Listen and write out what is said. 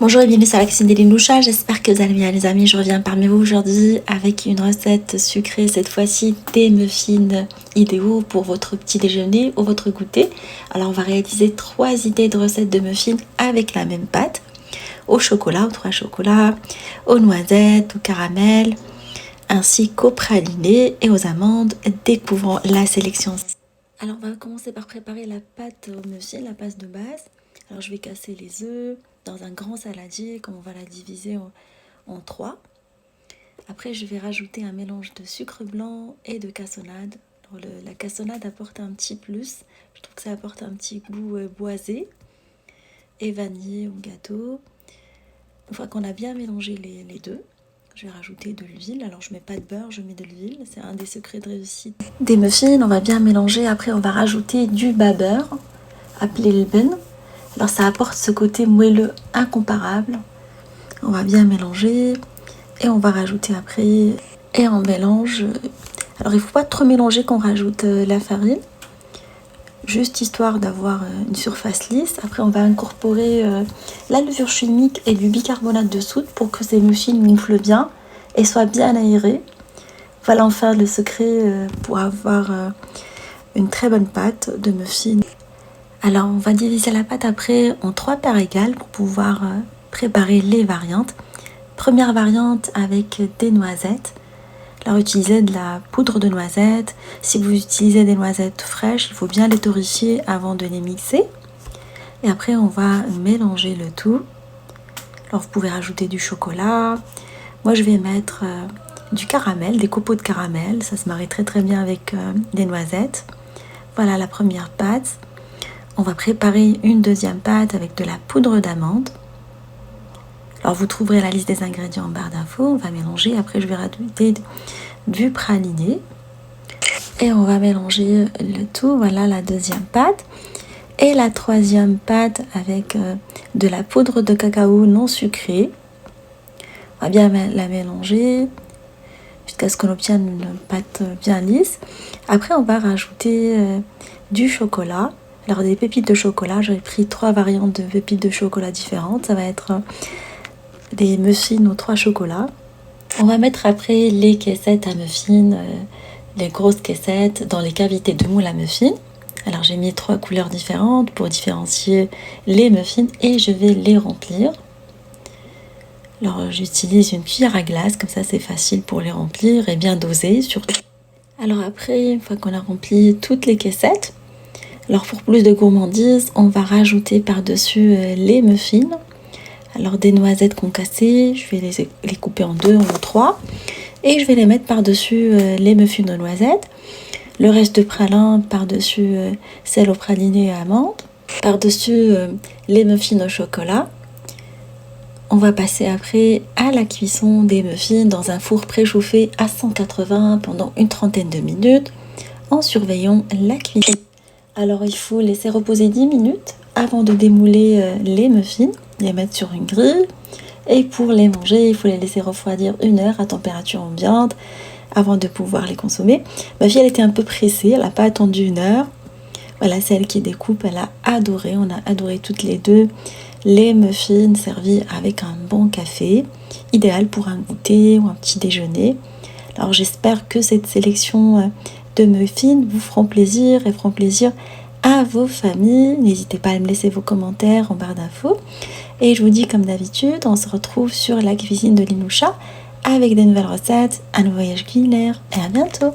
Bonjour et bienvenue sur la cuisine des Linoucha, j'espère que vous allez bien les amis. Je reviens parmi vous aujourd'hui avec une recette sucrée, cette fois-ci des muffins idéaux pour votre petit déjeuner ou votre goûter. Alors on va réaliser 3 idées de recettes de muffins avec la même pâte, au chocolat, aux 3 chocolats, aux noisettes, au caramel, ainsi qu'aux pralinés et aux amandes, découvrant la sélection. Alors on va commencer par préparer la pâte aux muffins, la pâte de base. Alors je vais casser les œufs dans un grand saladier, comme on va la diviser en 3. Après je vais rajouter un mélange de sucre blanc et de cassonade. Alors, la cassonade apporte un petit plus, je trouve que ça apporte un petit goût boisé et vanillé au gâteau. Une fois qu'on a bien mélangé les deux, je vais rajouter de l'huile. Alors je mets pas de beurre, je mets de l'huile, c'est un des secrets de réussite des muffins. On va bien mélanger, après on va rajouter du bas beurre appelé l'ben. Alors ça apporte ce côté moelleux incomparable. On va bien mélanger et on va rajouter après et on mélange. Alors il ne faut pas trop mélanger quand on rajoute la farine, juste histoire d'avoir une surface lisse. Après on va incorporer la levure chimique et du bicarbonate de soude pour que ces muffins gonflent bien et soient bien aérés. Voilà enfin le secret pour avoir une très bonne pâte de muffins. Alors on va diviser la pâte après en 3 parts égales pour pouvoir préparer les variantes. Première variante avec des noisettes. Alors utilisez de la poudre de noisettes. Si vous utilisez des noisettes fraîches, il faut bien les torréfier avant de les mixer. Et après on va mélanger le tout. Alors vous pouvez rajouter du chocolat. Moi je vais mettre du caramel, des copeaux de caramel. Ça se marie très très bien avec des noisettes. Voilà la première pâte. On va préparer une deuxième pâte avec de la poudre d'amande. Alors vous trouverez la liste des ingrédients en barre d'infos. On va mélanger. Après je vais rajouter du praliné. Et on va mélanger le tout. Voilà la deuxième pâte. Et la troisième pâte avec de la poudre de cacao non sucrée. On va bien la mélanger jusqu'à ce qu'on obtienne une pâte bien lisse. Après on va rajouter du chocolat. Alors des pépites de chocolat, j'ai pris 3 variantes de pépites de chocolat différentes. Ça va être des muffins aux 3 chocolats. On va mettre après les caissettes à muffins, les grosses caissettes dans les cavités de moule à muffins. Alors j'ai mis 3 couleurs différentes pour différencier les muffins et je vais les remplir. Alors j'utilise une cuillère à glace, comme ça c'est facile pour les remplir et bien doser surtout. Alors après, une fois qu'on a rempli toutes les caissettes, alors pour plus de gourmandise, on va rajouter par-dessus les muffins. Alors des noisettes concassées, je vais les couper en 2 ou 3. Et je vais les mettre par-dessus les muffins de noisettes. Le reste de pralin par-dessus celle au praliné et amandes. Par-dessus les muffins au chocolat. On va passer après à la cuisson des muffins dans un four préchauffé à 180 pendant une trentaine de minutes en surveillant la cuisson. Alors il faut laisser reposer 10 minutes avant de démouler les muffins, les mettre sur une grille. Et pour les manger, il faut les laisser refroidir 1 heure à température ambiante avant de pouvoir les consommer. Ma fille, elle était un peu pressée, elle n'a pas attendu 1 heure. Voilà, celle qui découpe, elle a adoré. On a adoré toutes les deux les muffins servis avec un bon café, idéal pour un goûter ou un petit déjeuner. Alors j'espère que cette sélection de muffins vous feront plaisir et feront plaisir à vos familles. N'hésitez pas à me laisser vos commentaires en barre d'infos. Et je vous dis comme d'habitude, on se retrouve sur la cuisine de Linoucha avec des nouvelles recettes, un nouveau voyage culinaire et à bientôt.